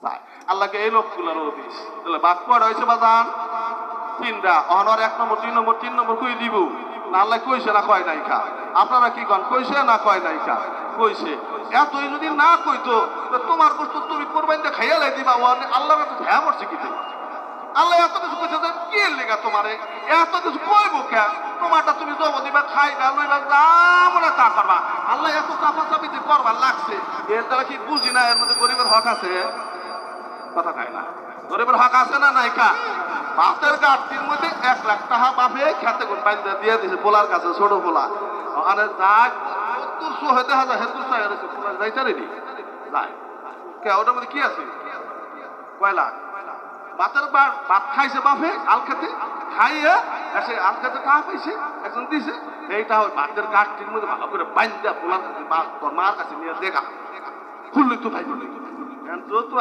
চায় আল্লাহকে এই লোকগুলোরও দিস। তাহলে বাদ কয়টা হয়েছে বাজান? তিনটা। অহনর 1 নম্বর 2 নম্বর 3 নম্বর কই দিব না? আল্লাহ কইছে না কয় নাই খা? আপনারা কি কন, কইছে না কয় নাই খা? কইছে। এতই যদি না কইতো তোমার গোশত তুমি কোরবানিতে খাইয়া লাই দিবা, ও আল্লাহর কাছে হ্যাঁ করছে কি? আল্লাহ এত কিছু কইছে যে কি লেগা তোমারে এত কিছু কইব কে? তোমারটা তুমি জব দিবা, খাইবা, লইবা, যা মনে তা করবা। আল্লাহ এত চাপা চাপিতে করবার লাগছে, এর দ্বারা কি বুঝি না এর মধ্যে গরিবের হক আছে? কথা খায় না, গরিবের হক আছে না নাই কা? বাপের গাড়ির মধ্যে 1 লাখ টাকা বাপে খেতে কোন বাইন্দা দিয়ে দিছে পোলার কাছে, ছোট পোলা ওখানে যায় 70,000 হেতুর চাই পোলা যাইতে রেডি যায় কে? ওটার মধ্যে কি আছে? কয় লাখ বাতের ভাত খাইছে বাপে আল খেতে, খাইয়ে এসে আল খেতে টাকা পাইছে, একজন দিছে, এইটা ওই ভাতের গাড়ির মধ্যে ভালো করে বাইন্দা পোলার কাছে তোর মার কাছে নিয়ে দেখা খুললি তো ভাই, তো